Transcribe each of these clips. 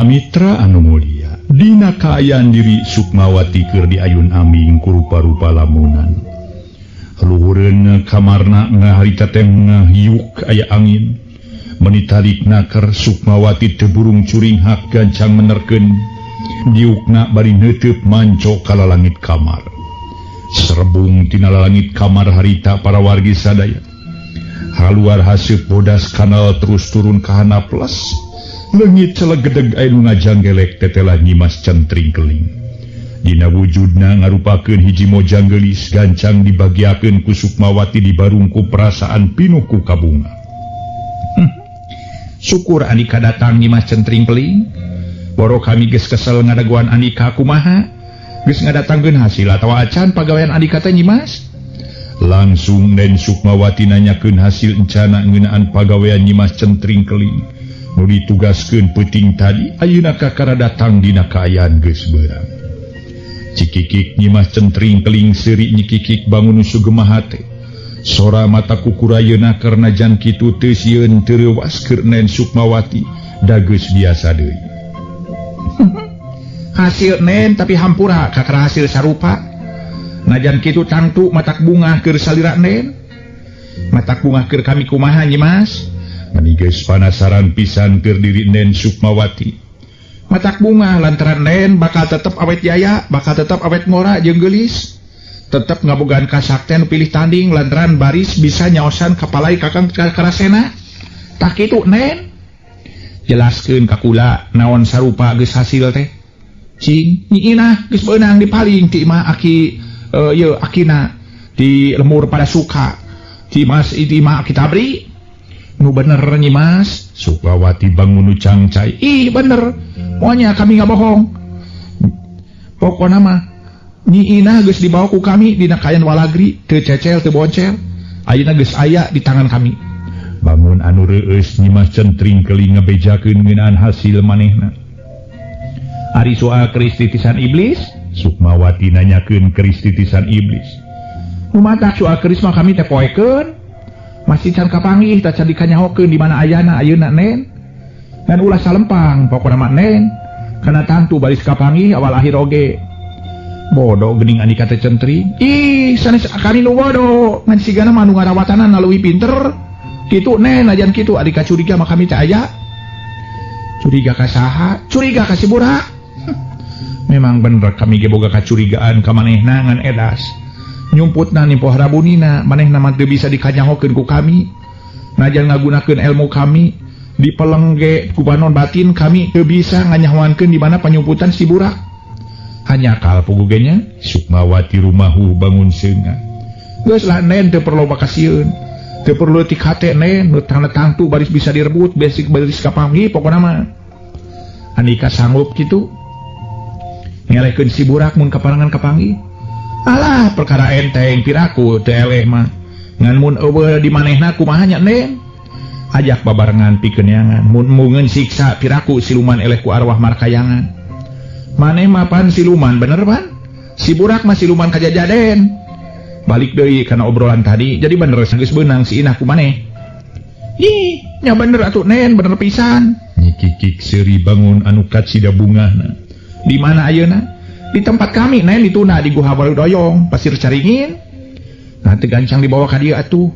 Mitra anu mulia, dina kaayaan diri Sukmawati keur di ayun aming ku rupa-rupa lamunan. Luhureun kamarna ngaharita teh ngahiuk aya angin. Menitarik naker Sukmawati teburung curing hak gancang menerkeun. Diukna bari neuteub manco kala langit kamar. Serebung tina langit kamar harita para wargi sadaya. Haluar haseup bodas kanal terus turun ka handaplas. Leungit celegedeg aya nu ngajanggelek tetelah Nyimas Centring Keling. Dina wujudna ngarupakeun hiji mojang geulis gancang dibagiakeun ku Sukmawati dibarungku perasaan pinuh ku kabunga. Syukur Andika datang Nyimas Centring Keling. Boro kami geus kesel ngadaguan Andika kumaha? Geus ngadatangkeun hasil atawa acan pagawean Andika teh Nyimas? Langsung Den Sukmawati nanyakeun hasil encana ngeunaan pagawean Nyimas Centring Keling. Nu ditugaskeun peuting tadi ayeuna kakara datang dina kaayaan geus beurang. Cikikik Nyimas Centring Keling seuri nyikikik bangun sugemaha teh. Sora mata kukurayeuna karena jan kitu teu sieun teu reuwas keur Nen Sukmawati da geus biasa deui. Hasil Nen tapi hampura kakara hasil sarupa. Najan kitu tangtu matak bunga keur salira Nen. Matak bunga keur kami kumaha Nyimas? Mani geus panasaran pisan keur diri Nen Sukmawati. Matak bunga lantaran Nen bakal tetep awet jaya, bakal tetep awet ngora jeung geulis. Tetep ngabogaan kasakten pilih tanding lantaran baris bisa nyaosan kapalai kakang karasena. Tak kitu Nen. Jelaskeun ka kula naon sarupa geus hasil teh. Cing, Nyi Inah geus beunang dipaling ti imah aki akina di lemur pada suka. Ti Mas itu imah aki tabri. Nu bener Nyimas. Sukmawati bangun nu cangcai. Ih bener, moanya kami nggak bohong. Pokokna mah Nyi Inah geus dibawa ku kami dina kayan walagri teu cecel teu boncel. Ayeuna geus aya di tangan kami. Bangun anu reueus Nyimas Centring Keling ngabejakeun ngeunaan hasil manehna. Ari soal keris titisan iblis, Sukmawati nanyakeun keris titisan iblis. Nu matak soal keris mah kami teh poekeun. Masih can kapanggih tak can dikanyahokeun di mana ayana ayeuna Nen. Dan ulah salempang pokona mah Nen. Kana tangtu baris kapanggih awal akhir oge. Bodoh geuning Andika teh Centring. Ih, sanes kami nu bodoh. Ngan sigana mah nu ngarawatanan leuwih pinter. Kitu Nen ajan kitu Andika curiga mah kami teh aya. Curiga ka saha? Curiga ka si burak. Memang bener kami ge boga kacurigaan ka manehna ngan edas. Nyumputna ni poh rabunina manehna mah teu bisa dikanyahokeun ku kami. Najan ngagunakeun ilmu kami dipelengge ku panon batin kami teu bisa nganyahoankeun di mana panyumputan si burak. Hanya kal pugugenya Sukmawati rumahu bangun seunga. Geus lah Nen teu perlu bakasieun. Teu perlu tik hate Nen nu tangtu baris bisa direbut basic baris kapanggih pokona mah. Andika sanggup kitu. Ngelehkeun si burak mun kaparangan kapanggih. Alah perkara enteng piraku teu eleh mah. Ngan mun eueuh di manehna kumaha nya Nen? Ajak babarengan pikeun neangan. Mun mungeun siksa piraku siluman eleh ku arwah markayangan. Maneh mah pan siluman bener pan? Si burak mah siluman kajajaden. Balik deui kana obrolan tadi. Jadi bener geus beunang si Inah ku maneh. Ih, nya bener atuh Nen, bener pisan. Nyikikik seuri bangun anu katsida bungahna. Di mana ayeuna? Di tempat kami Nen dituna di Guha Waludoyong Pasir Caringin. Nah teu gancang dibawa ka dieu atuh.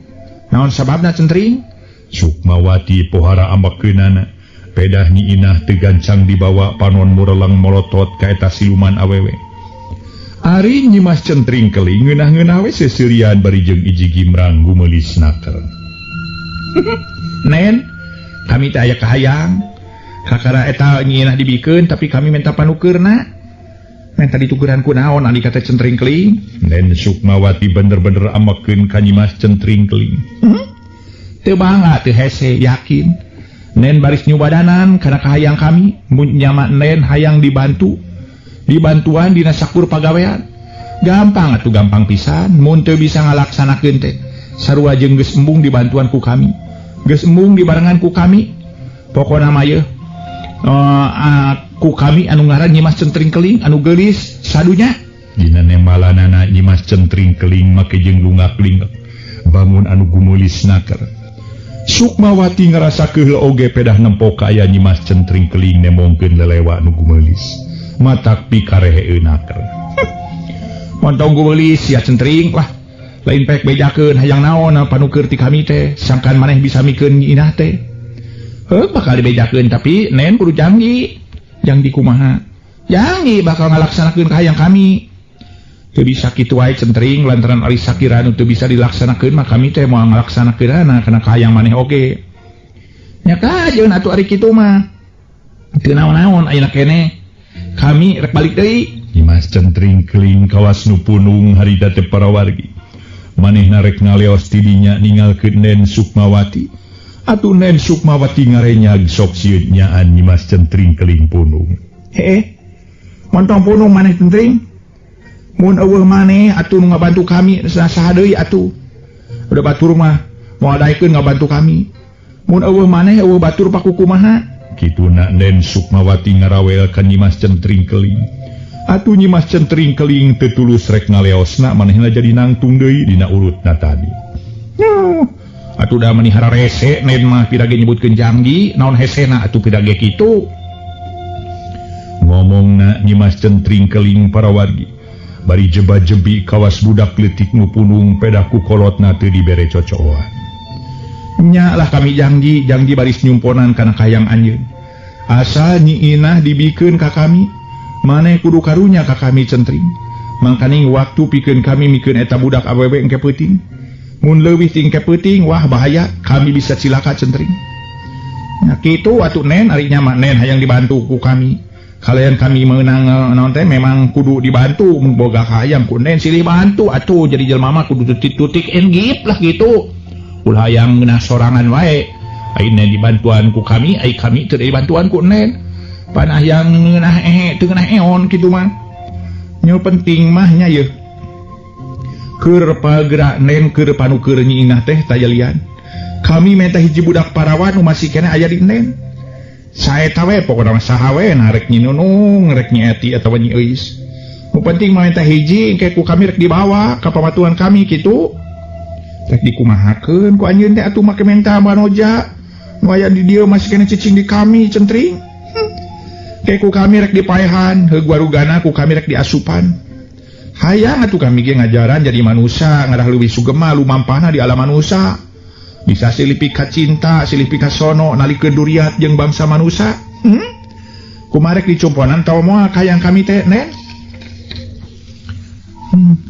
Naon sababna Centring? Sukmawati pohara ambakeunana. Pedah Nyi Inah teu gancang dibawa panon murelang molotot ka eta siluman awewe. Ari Nyimas Centring Keling ngeunah-ngeunah we seseurian bari jeung iji gimrang gumelis naker. Nen, kami teh aya kahayang. Kakara eta Nyi Inah dibikeun tapi kami minta panukeurna. Minta ditukeran ku naon Andika teh Centring Keling? Den Sukmawati bener-bener ambakeun ka Nyimas Centring Keling. Teu bangga teu hese yakin. Nen baris nyubadanan kana kahayang kami. Mun nyama Nen hayang dibantu. Dibantuan dina sakur pagawean. Gampang atuh gampang pisan. Mun teu bisa ngalaksanakeun teh sarua jeung geus embung dibantuan ku kami. Geus embung dibarengan ku kami. Pokona mah yeuh ku kami anu ngaran Nyimas Centring Keling anu geulis sadunya. Dina nemalanana Nyimas Centring Keling make jeung lunggak-linggak bangun anu gumulis naker. Sukmawati ngerasa keul oge pedah nempo ka aya Nyimas Centring keling nemongkeun lelewa nu gumelis matak pikarehe eunaker. Montong gumelis sia Centring lah lain pek bejakeun hayang naon panukeur ti kami teh sangkan maneh bisa mikeun Nyi Inah teh. Bakal dibejakeun tapi nen kudu janji kumaha janji bakal ngalaksanakeun ka hayang kami. Teu bisa kitu wae Centring lantaran ari sakirana teu bisa dilaksanakeun mah kami teh moal ngalaksanakeunana kana hayang maneh oge. Nya kajeun atuh ari kitu mah. Teu naon-naon ayeuna keneh. Kami rek balik deui. Nyimas Centring keling kawas nu punung harita teh parawargi. Manehna rek ngaleos ti dinya ningalkeun Nen Sukmawati. Atuh Nen Sukmawati ngarenyag sok sieun nyaan Nyimas Centring keling punung. Heuh. Montong punung maneh Centring. Mun eueuh maneh atuh nu ngabantu kami saha deui atuh. Udah batur mah moal daekeun ngabantu kami. Mun eueuh maneh eueuh batur paku kumaha? Kituna Nen Sukmawati ngarawelkeun Nyimas Centring keling. Atuh Nyimas Centring keling teu tulus rek ngaleosna manehna jadi nangtung deui dina urutna tadi. Atuh da manihara rese Nen mah pidage nyebutkeun janji naon hesena atuh pidage kitu. Ngomongna Nyimas Centring keling parawargi. Bari jeba-jebi kawas budak leutik nu punung pedah ku kolotna teu dibere cocokan. Nya lah kami janji baris nyumponan kana kayang anjeun. Asa Nyi Inah dibikeun ka kami, maneh kudu karunya ka kami Centring. Mangkaning waktu pikeun kami mikeun eta budak awewe engke peuting. Mun leuwih ti engke peuting wah bahaya kami bisa cilaka Centring. Nya kitu atuh Nen ari nya mah Nen hayang dibantu ku kami. Kalian kami menang naon teh memang kudu dibantu mun boga hayang ku Nen silih bantu atuh jadi jelema mah kudu tutik-tutik engip lah gitu. Ulah hayang ngeunah sorangan wae. Ayeuna dibantuan ku kami, ai kami teu dibantuan ku Nen. Pan hayang ngeunah teu ngeunah eon kitu mah. Nya penting mah nya yeuh. Keur pagerak Nen keur panukeur Nyi Inah teh tayalian. Kami menta hiji budak parawan nu masih keneh aya di Nen. Saeta we pokona saha we narek Nyi Nunung rek Nyi Eti atawa Nyi Euis. Nu penting mah eta hiji engke ku kami rek dibawa ka pamatuan kami kitu. Rek dikumahakeun ku anjeun teh atuh make menta manoja. Nu aya di dieu masih kena cicing di kami Centring. Ke ku kami rek dipaehan, heug warugana ku kami rek diasupan. Hayang atuh kami ge ngajaran jadi manusia ngadah leuwih sugema lumampahna di alam manusia. Bisa silih pika cinta, silih pika sono, nalikeun duriat jeung bangsa manusia. Kumarek dicumponan tau moal kayang kami teh Nen.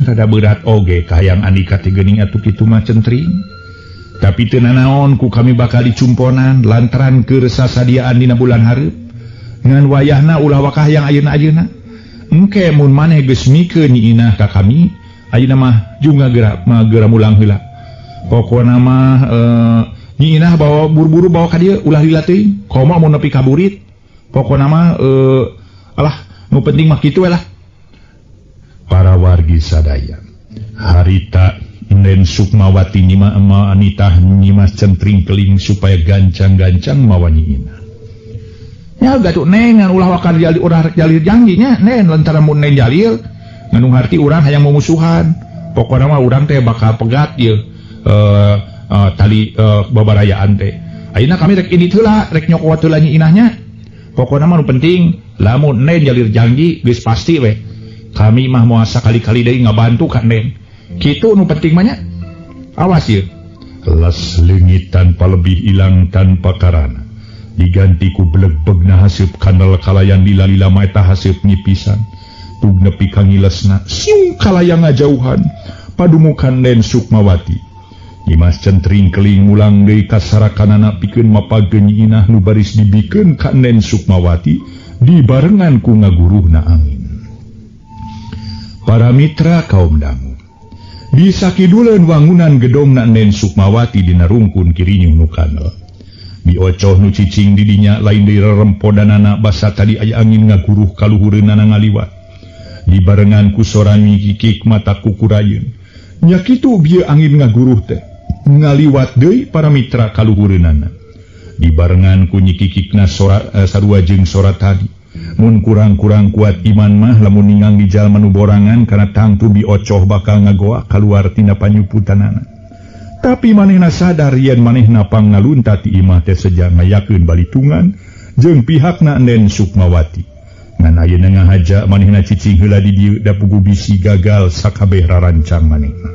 Rada berat oge kayang Andika teh geuning atuh kitu mah Centring. Tapi teu nanaon ku kami bakal dicumponan lantaran keur sasadiaan dina bulan hareup. Ngan wayahna ulah wakah yang ayeuna-ayeuna. Engke mun maneh geus mikeun Nyi Inah ka kami, ayeuna mah junga geura mulang heula. Pokona mah Nyi Inah bawa buru-buru bawa ka dieu ulah lila teuing komo mun nepi ka burit. Pokona mah alah nu penting mah kitu we lah. Para wargi sadaya harita Nen Sukmawati nitah Nyimas Centring keling supaya gancang-gancang mawa Nyi Inah. Nya gatuh Nen ngan ulah wakar jalil urang rek jalil janjinya Nen lantaran mun Nen jalil nganu harti urang hayang mumusuhan. Pokona mah urang teh bakal pegat ieu tali babarayaan teh. Ayeuna kami rek ini heula rek nyokot heula Nyi Inahnya. Pokona mah nu penting lamun Nen jalir janji geus pasti we. Kami mah moal sakali-kali deui ngabantu ka Nen. Kitu nu penting mah nya. Awas ieu. Las leungit tanpa lebih ilang tanpa karana. Diganti ku blegbegna haseup kandel kalayan lila-lila mah eta haseup nyipisan. Tug nepi ka ngilesna siung kalayang ngajauhan padumukan Nen Sukmawati. Nyimas Centring keling mulang deui ka sarakanana pikeun mapageun Nyi Inah nu baris dibikeun ka Nen Sukmawati dibarengan ku ngaguruhna angin. Para mitra kaum dangu, di sakiduleun wangunan gedongna Nen Sukmawati dina rungkun kirinyung nu kanel. Di ocoh nu cicing di dinya lain deui rerempodanana basa tadi aya angin ngaguruh ka luhureunana ngaliwat. Dibarengan ku sora nyikik mata kukurayeun. Nya kitu bieu angin ngaguruh teh ngaliwat deui para mitra kaluhureunana. Dibarengan ku nyikikikna sarua jeung sora tadi. Mun kurang-kurang kuat iman mah lamun ningang di jalma nu borangan kana tangtu bi ocoh bakal ngagoa kaluar tina panyuputanana. Tapi manehna sadar yen manehna pangnalunta ti imah teh sejak ngayakeun balitungan jeung pihakna Nen Sukmawati. Ngan ayeuna ngahaja manehna cicing heula di dieu da pugu bisi gagal sakabeh rarancang manehna.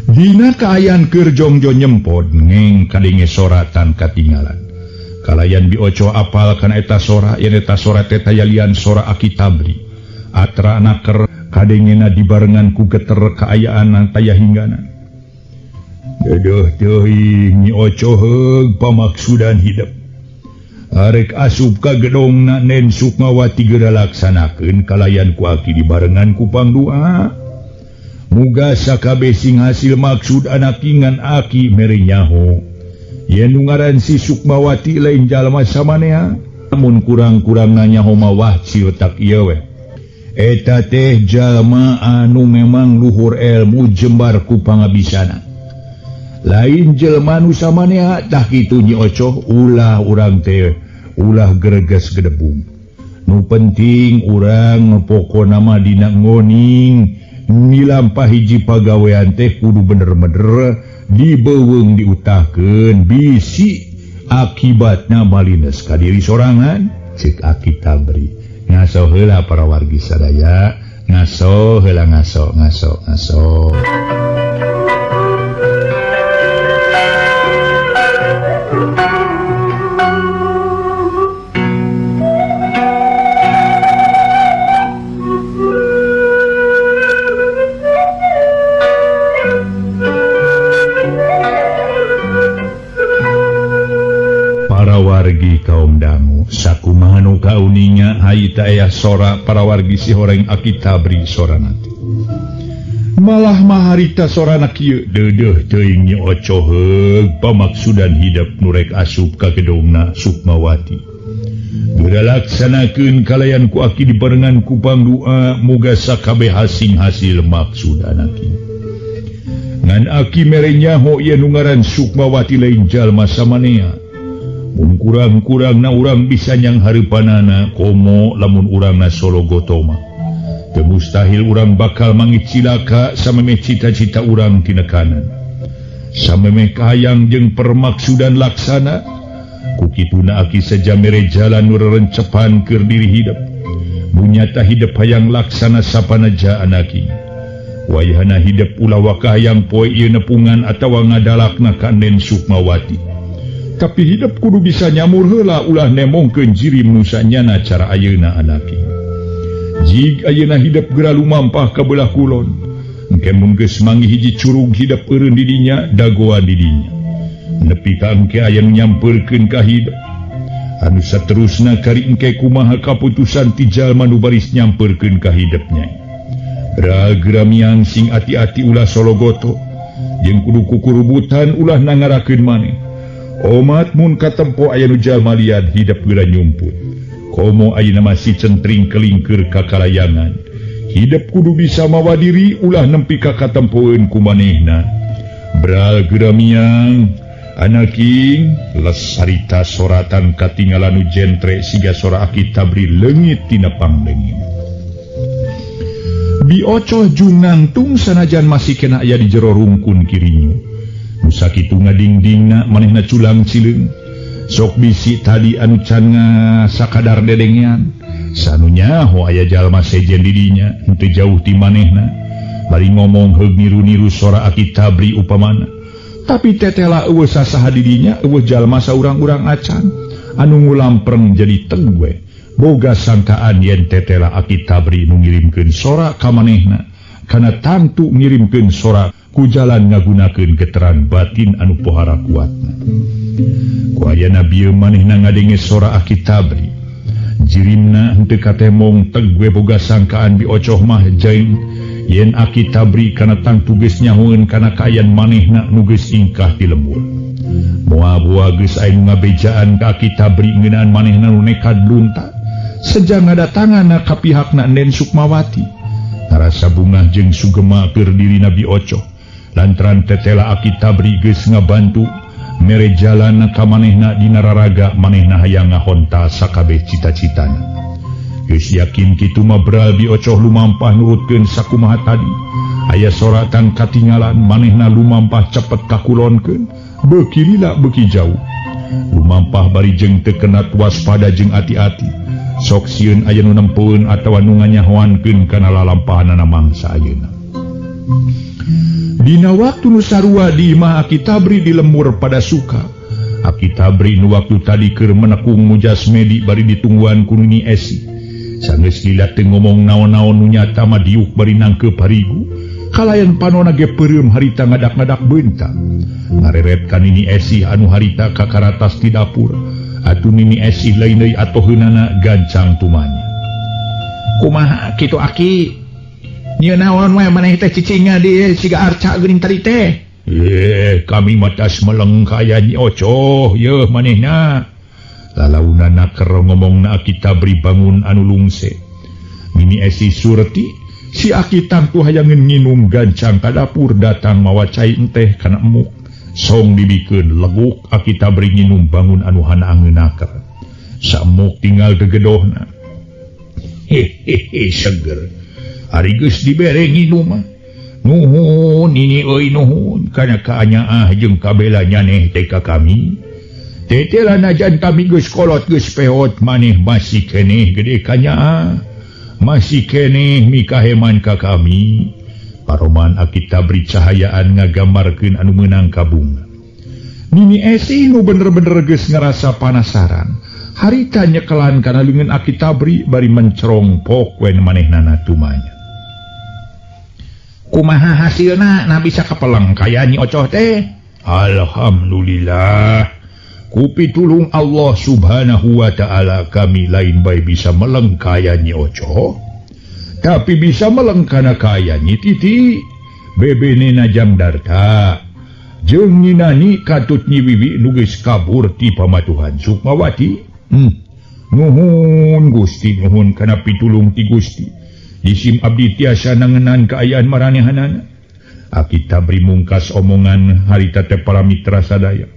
Dina kaayaan keur jongjo nyempod ngeng kadenge sora tan katinggalan. Kalayan Bioco apal kana eta sora yen eta sora teh tayalian sora Aki Tabri. Atra naker kadengena dibarengan ku geter kaayaan taya hinggana. Dedoh teuing Nyi Oco heug pamaksudan hidup. Arek asup ka gedongna Nen Sukmawati geura laksanakeun kalayan ku Aki dibarengan ku pangdoa. Muga sakabeh sing hasil maksud anak ngan Aki mere nyaho. Yen nu ngaran si Sukmawati lain jalma samanea, namun kurang-kurang nyaho mawah ciotak ieu we. Eta teh jalma anu memang luhur ilmu jembar ku pangabisana. Lain jelema nu samanea tah kitu Nyi Oco, ulah urang teh ulah greges gedebung. Nu penting urang pokona mah dina ngoning milampah hiji pagawean teh kudu bener-bener dibeuweung diutahkeun bisi akibatna malines ka diri sorangan ceuk Aki Tabri. Ngaso heula para wargi sadaya, ngaso heula ngaso. Wargi kaum dangu sakumaha nu kauninga haita aya sora para wargi si horeng Aki Tabri soranati. Malah maharita sorana kieu deudeuh teuing Nyi Oco heug pamaksudan hidup nu rek asup ka gedongna Sukmawati. Geura laksanakeun kalayan ku Aki dibarengan ku pangdoa muga sakabeh hasil maksud anaki. Ngan Aki mere nyaho yen nu ngaran Sukmawati lain jalma samanea. Mun kurang-kurang na urang bisa nyang hareupanana komo lamun urang na Solo Gotoma. Teu mustahil urang bakal mangit cilaka samemeh cita-cita urang tina kanan. Samemeh kahayang jeung permaksudan laksana. Ku kituna Aki saja mere jalan nu rerencepan keur diri hidup. Munyata hidup hayang laksana sapanaja anaki. Wayahna hidup ulah wakahayang poe ieu nepungan atawa ngadalakna ka Nen Sukmawati. Tapi hidup kudu bisa nyamur heula ulah nemongkeun jirim nu sanyana cara ayeuna anaki. Jig ayeuna hidup geura lumampah ka beulah kulon, engke mun geus manggih hiji curug hidup eureun di dinya dagoan di dinya. Nepi ka engke aya nu nyampeurkeun ka hidup. Anu saterusna kari engke kumaha kaputusan ti jalma nu baris nyampeurkeun ka hidup nyai. Ragramiang sing ati-ati ulah Sologoto, jeung kudu kukurubutan ulah nangarakeun maneh. Omat mun katempo aya nu jalma lian hidup geura nyumput. Komo ayeuna masih centring kelingkeur ka kalayangan. Hidup kudu bisa mawa diri ulah nempi ka katempoeun ku manehna. Bral geura miang anaking lesarita soratan katinggalan nu jentre siga sora Aki Tabri leungit tina pangleungit. Bioco junangtung sanajan masih kena aya di jero rungkun kirinyu. Musa kitu ngadingdingna manehna culang cileung. Sok bisi tadi anu can sakadar dedengean. Sanunya ho aya jalma sejen di dinya henteu jauh ti manehna. Bari ngomong heug niru-niru sora Aki Tabri upamana. Tapi tetela eueuh sasaha di dinya eueuh jalma saurang-urang acan anu ngulampreng jadi tengwe. Boga sangkaan yen tetela Aki Tabri nu ngirimkeun sora ka manehna kana tantu ngirimkeun sora ku jalan ngagunakeun geteran batin anu pohara kuatna. Ku ayana bieu manehna ngadenge sora Aki Tabri. Jirimna henteu katemong tegwe boga sangkaan Bioco mah jaing yen Aki Tabri kana tangtu geus nyahoeun kana kaayan manehna nu geus ingkah ti lembur. Moal-moal geus aya ngabejaan ka Aki Tabri ngeunaan manehna nu nekat lunta. Sejang ngadatanganna ka pihakna Nen Sukmawati. Ngarasa bungah jeung sugema keur dirina Bioco. Lantaran tetela Aki Tabri geus ngabantu mere jalan ka manehna dina raraga manehna hayang ngahontal sakabeh cita-citana. geus yakin kitu mah Brabi Ocoh lumampah nurutkeun sakumaha tadi. Aya soratan katinggalan manehna lumampah cepet kakulonkeun, beuki lila beuki jauh. Lumampah bari jeung teu kenat waspada jeung ati-ati. Sok sieun aya nu nempeun atawa nu nganyahoankeun kana lalampahanna mangsa ayeuna. Dina waktu nu sarua di imah Aki Tabri di lembur pada suka. Aki Tabri nu waktu tadi keur menekung mujasmedi bari ditungguan ku Nini Esi. Sanggeus lila teu ngomong naon-naon nu nyata mah diuk bari nangkeup harigu. Kalayan panona ge peureum harita ngadak-ngadak beunta. Ngareret ka Nini Esi anu harita ka karatas ti dapur. Atuh Nini Esi lain deui atoheunana gancang tumanya. Kumaha kitu Aki? Nya naon wae maneh teh cicinga di siga arca geuning tadi teh. Kami matas meleng kaya Nyi Ocoh yeuh manehna. Lalaunana keur ngomongna Aki Tabri bangun anu lungse. Nini Esi surti si Aki tangtu hayangeun nginum gancang ka dapur datang mawa cai teh kana emuk. Song dibikeun leguk Aki Tabri nginum bangun anu hanaangeunakeur. Saemuk tinggal degedohna. Hehehe seger. Ari geus dibere nginum mah. Nuhun Nini euy nuhun kana kaanyaah jeung kabela nyaneh teh ka kami. Tetelan ajan kami geus kolot geus peot maneh masih keneh gede kanyaah. Masih keneh mikaheman ka kami. Paroman Aki Tabri cahayaan ngagambarkeun anu meunang ka bunga. Nini Esi nu bener-bener geus ngarasa panasaran. Harita nyekelan kana leungeun Aki Tabri bari mencerong pok wen manehnana tumanya. Kumaha hasilna na bisa kapeleng kaya Nyi Ocoh teh? Alhamdulillah. Ku pitulung Allah Subhanahu wa taala kami lain bae bisa meleng kaya Nyi Ocoh. Tapi bisa meleng kana kaya Nyi Titi. Bebenena Jamdarta. Jeung Nyi Nani katut Nyi Wiwi nu geus kabur ti pamatuhan Sukmawati. Nuhun Gusti, nuhun kana pitulung ti Gusti. Isim abdi tiasa nangenan kaayaan maranehanana. Aki Tabri mungkas omongan harita teh para mitra sadaya.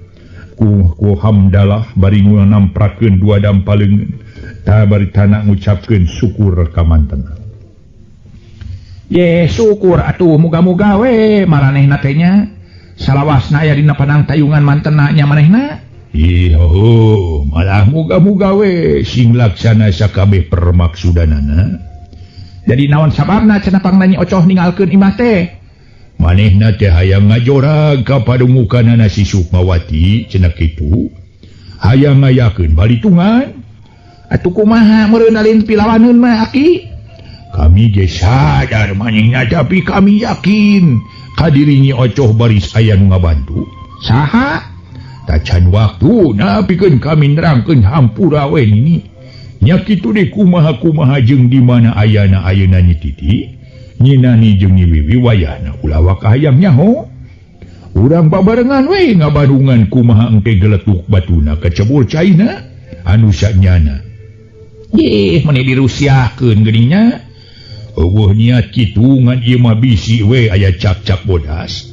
Ku hamdalah bari namprakeun dua dampaleungeun. Ta bari tana ngucapkeun syukur ka mantena. Ye syukur atuh muga-muga we maranehna teh nya salawasna aya dina panang tayungan mantena nya manehna. Iho malah muga-muga we sing laksana sakabeh permaksudanana. Jadi naon sababna cenah pangna Nyi Ocoh ninggalkeun imah teh? Manehna teh hayang ngajorag ka padumukanana si Sukmawati cenah kitu. Hayang ngayakeun balitungan. Atuh kumaha meureun alin pilawaneun mah Aki? Kami ge sadar manehna tapi kami yakin ka diri Nyi Ocoh baris aya nu ngabantu. Saha? Tacan waktuna pikeun kami nerangkeun hampura we nini. Nya kitu deui kumaha-kumaha jeung di mana ayana ayeuna Nyi Titi, Nyi Nani jeung Nyi Wiwi wayahna ulah waka hayang nyaho. Urang babarengan we ngabadungan kumaha engke geletuk batuna kecebur caina anu sanyana. Yeh meni dirusiakeun geuning. Eueuh niat kitu ngan ieu mah bisi we aya cak-cak bodas.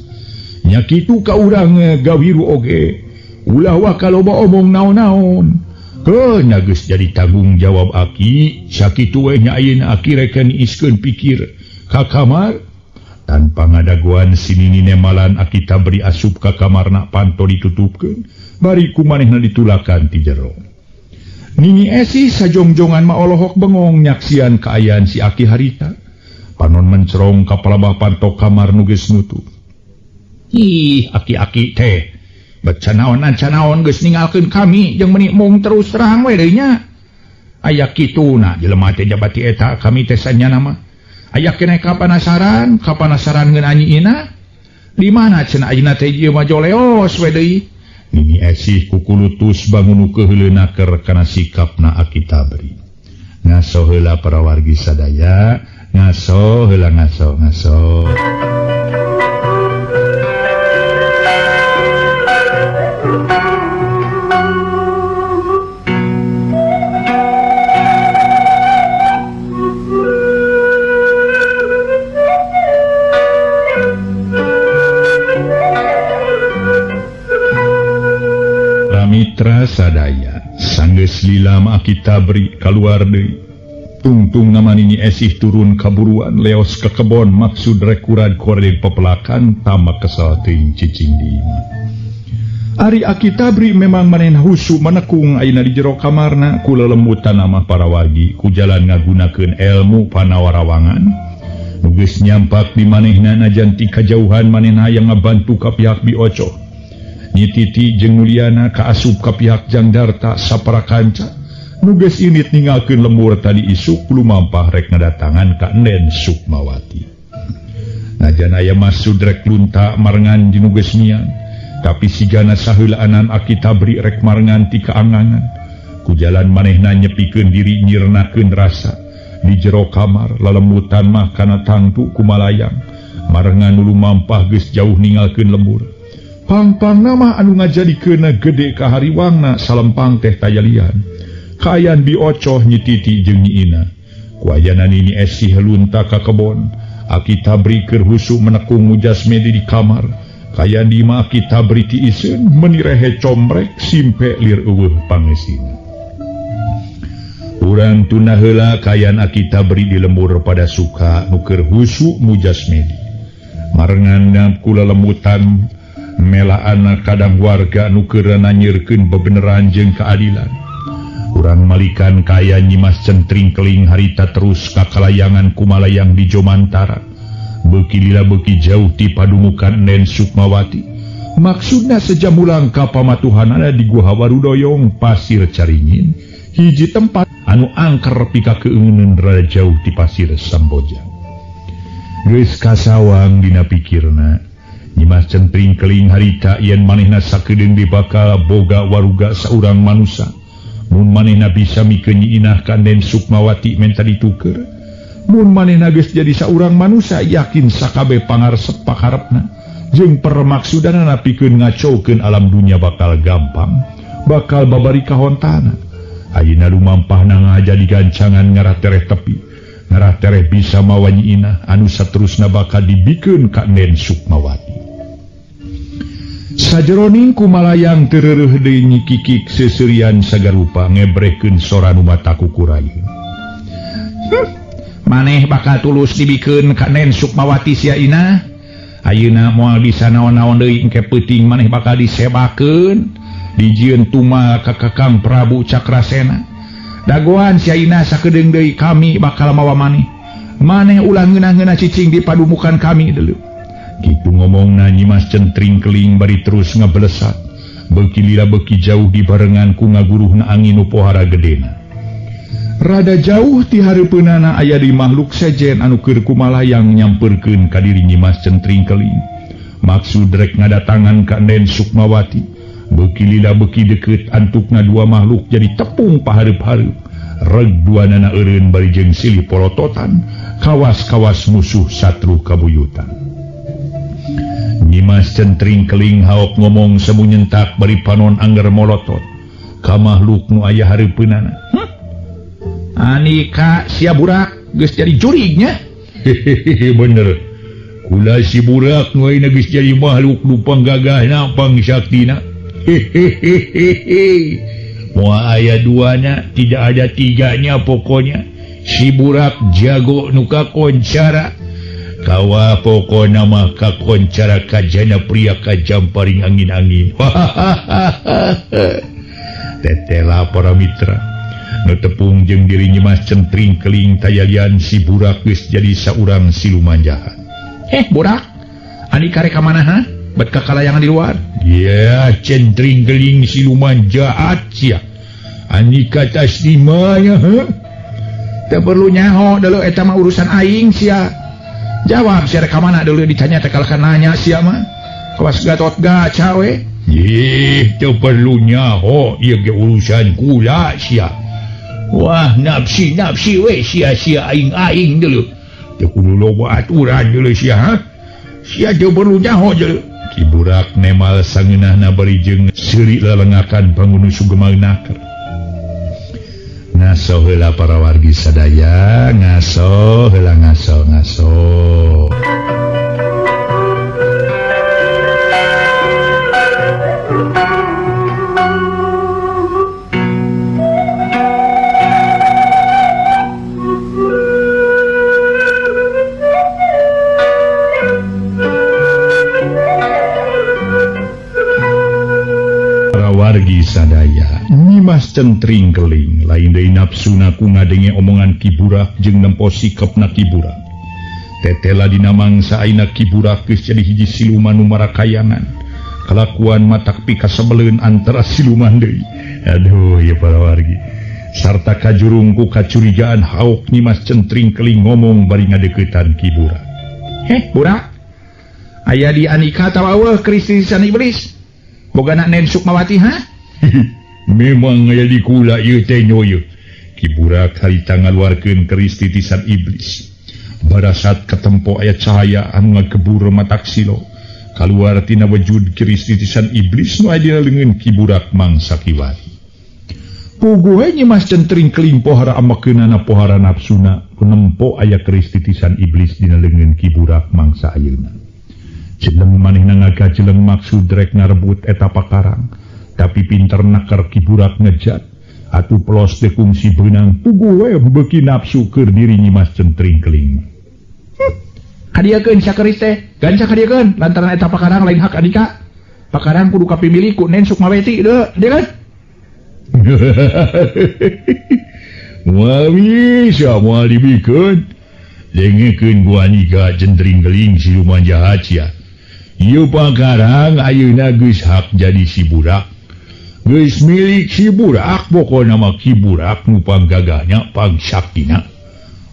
Nya kitu ka urang gawiru oge. Ulah waka loba omong naon-naon. Kena geus jadi tanggung jawab Aki. Sakitu we nya ayeuna Aki rek niiskeun pikir ka kamar. Tanpa ngadaguan si Nini nemalan Aki Tabri asup ka kamarna panto ditutupkeun. Bari ku manehna ditulakan ti jero. Nini Esi sajongjongan mah olohok bengong nyaksian kaayaan si Aki harita. Panon mencerong ka palabah panto kamar nu geus nutup. Ih, Aki-aki teh. Baca naon geus ninggalkeun kami jeung meuni mung terus terang we deui nya. Aya kituna jelema teh jabati eta kami teh sanyana mah. Aya keneh kapanasaran ngeun anyiina. Di mana cenah ayeuna teh ieu mah joleos we deui. Nini Esi kukulutus bangun keheuleuna keur kana sikapna Aki Tabri. Ngaso heula para wargi sadaya, ngaso heula ngaso. Mitra sadaya sanggeus lila Aki Tabri kaluar deui. tungtung nama ini esih turun kaburuan leos ke kebon maksud rekuran kore pepelakan tamak kesal ting cicing di Ari Akitabri memang manen husu menekung ayeuna di jero kamarna kula lembutan nama para wagi ku jalan ngagunakeun ilmu panawarawangan nu geus nyampak di manehna najan ti kajauhan manehna yang ngabantu ka pihak Bioco Nyi Titi jeung Mulyana kaasup ka pihak Jangdarta sapara kanca nu geus init ninggalkeun lembur tadi isuk lumampah rek ngadatangan ka Enden Sukmawati najan aya maksud rek lunta marengan di nu geus mian tapi sigana saheulaan Akitabri rek marengan ti kaangangan ku jalan manehna nyepikeun diri nyirnakeun rasa di jero kamar lalembutan mah kana tangtu kumalayang marengan ulu mampah geus jauh ninggalkeun lembur pang-pangna mah anu ngajadikeunna gede ka hariwangna salempang teh tayalian kaayaan Biocoh Nyi Titi jeung Nyi Ina ku ayeuna nini esih lunta ka kebon Akitabri keur husu menekung mujasmedi di kamar kayan di mah Akitabri ti iseun menirehe combrek simpe lir eueuh pangeusina urang tuna heula kayan Akitabri di lembur pada suka nu keur husu mujasmedi marengan kula lembutan melaana kadang warga nu keur nanyirkeun bebeneran jeung keadilan urang malikan kayan Nyi Mas Centring keling harita terus ka kalayangan kumalayang di Jomantara beuki lila beuki jauh ti padumukan Enden Sukmawati maksudna sejamulang ka pamatuhanana di Guha Warudoyong Pasir Caringin hiji tempat anu angker pika keungeun rada jauh ti Pasir Samboja geus kasawang dina pikirna Nyi Mas Centring keling harita yen manehna sakedeung dibakal boga waruga saurang manusa mun manehna bisa mikeun Nyi Inah ka Enden Sukmawati menta dituker mun manehna geus jadi saurang manusia yakin sakabeh pangaresep pakarepna jeung permaksudana napikeun ngacokeun alam dunia bakal gampang bakal babari kahontana ayeuna lumampahna ngajadi gancangan ngarah tereh tepi ngarah tereh bisa mawa Nyi Inah anu saterusna bakal dibikeun ka Enden Sukmawati sajeroning kumalayang tereureuf deui Nyi Kikik seserian sagarupa ngebrehkeun sora nu mata kukurayeun maneh bakal tulus dibikeun ka Enden Sukmawati sia Inah ayeuna moal bisa naon-naon deui engke peuting maneh bakal disebakeun dijieun tuma ka Kakang Prabu Cakrasena dagoan sia Inah sakedeung deui kami bakal mawa maneh ulah ngeunah-ngeunah cicing di padumukan kami deuleu kitu ngomongna Nyi Mas Centring keling bari terus ngablesat beuki lila beuki jauh dibarengan ku ngaguruhna angin nu pohara gedena rada jauh ti hareupeunana aya di makhluk sejen anu keur kumalayang nyamperkeun ka diri Nyi Mas Centring keling maksud rek ngadatangan ka Enden Sukmawati beuki lila beuki deukeut antukna dua makhluk jadi tepung pahareup-hareup reg duanana eureun bari jeung silih polototan kawas-kawas musuh satru kabuyutan Nyi Mas Centring keling haok ngomong semu nyentak bari panon angger molotot ka makhluk nu aya hareupeunana Anika sia burak geus jadi jurignya hehehe bener kula si burak nu ayeuna geus jadi makhluk nu panggagahna pangsaktina hehehe moal aya duana tidak ada tiganya pokoknya si burak jago nu kakoncara kawa pokona mah kakoncara kajana pria kajamparing angin-angin tetela para mitra nu tepung jeung diri Nyi Mas Centring keling tayalian si burak geus jadi saurang siluman jahat burak ani karek ka mana ha bet ka kalayangan di luar ya Centring keling siluman jahat sia ani kata simanya ha teu perlu nyaho deuleu eta mah urusan aing sia jawab sia rek ka mana deuleu ditanya teh kalahkan nanya sia mah kawas gatot gaca we teu perlu nyaho ieu ge urusan kula sia wah nafsi we sia-sia aing dulu teu kudu loba aturan dulu sia ha sia teu perlu nyaho deuleu ki burak nemal sangeunahna bari jeung seuri lelengakan pangunu sugemaeunaker ngaso heula para wargi sadaya ngaso heula ngaso Nyimas centring keling lain dari nafsuna ku ngadenge omongan Kiburak jeung nempo sikepna Kiburak. Tetela dina mangsa aina Kiburak geus jadi hiji siluman nu marakayangan. Kelakuan matak pikasebeleun antara siluman deui. Aduh ya para wargi. Sarta kajurungku kacurigaan hauk Nyimas centring keling ngomong bari ngadeuketan Kiburak. Burak. Aya di anika taweuh kristisan iblis. Bogana Nen Sukmawati ha? Memang aya di kula ieu teh nyoyo. Kiburak harita ngaluarkeun keris titisan iblis. Barasat ketempo aya cahaya anu ngagebur matak silo. Kaluar tina wujud keris titisan iblis nu aya dina leungeun Kiburak mangsa kiwari. Puguh we Nyimas centring keling pohara amakeunana pohara nafsuna kunempo aya keris titisan iblis dina leungeun Kiburak mangsa ayeuna. Jeleng manehna ngagajeleng maksud rek ngarebut eta pakarang. Tapi pinter nakar Kiburak ngejat atuh pelos teh kungsi beunang puguh we beuki nafsu keur diri Nyimas centring keling. Hadiakeun sakeris teh ganca hadiakeun lantaran eta pakarang lain hak adika. Pakarang kudu kapimilih ku Nen Sukmawati deuh kan? Moal bisa moal dibikeun. Dengekeun ku anika centring keling siluman jahat sia. Ieu pakarang ayeuna geus hak jadi si budak. Geus milik si budak, pokona mah Kiburak nu panggagahnya pangsaktina.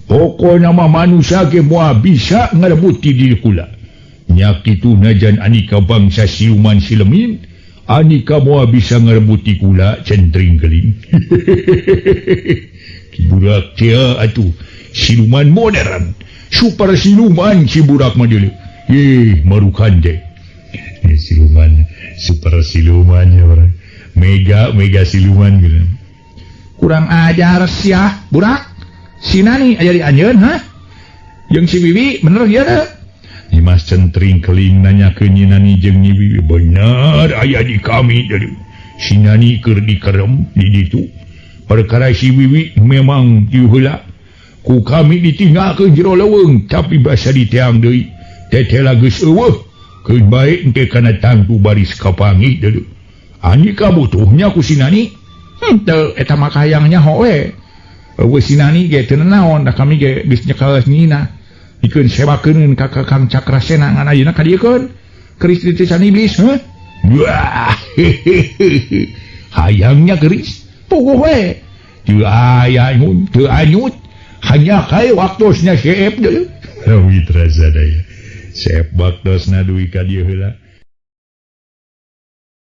Pokona mah manusia ge moal bisa ngarebut ti diri kula. Nya kitu najan anika bangsa siluman silemin, anika moal bisa ngarebut ti kula centring keling. Kiburak teh atuh siluman modern, super siluman Kiburak mah deuleu. Marukan deh. Siluman, super siluman ya orang. Mega siluman gitu. Kurang ajar sia, Burak. Si Nani aya di anjeun ha? Jeung si Wiwi bener ya teh? Nyimas centring keling nanyakeun Nyi Nani jeung Nyi Wiwi bener aya di kami deui. Si Nani keur dikerem di ditu. Perkara si Wiwi memang di heula. Ku kami ditinggalkeun jero leuweung tapi basa diteang deui. Tetela geus eueuh. Keun bae engke kana tangtu baris kapangi deui. Anika butuhnya ku si Nani. Teu eta mah kahayangnya hoe. Eueuh si Nani ge teu naon da kami ge geus nyekel nyina. Dikeun sewakeun ka Kakang Cakrasena ngan ayeuna kadiekeun. Keris titisan iblis heuh. Wah. Hayangnya keris. Puguh we. Teu aya nyut, teu anyut. Hanya kae waktosna seep deui. Mitra sadaya. Seep waktosna duwi ka dieu heula.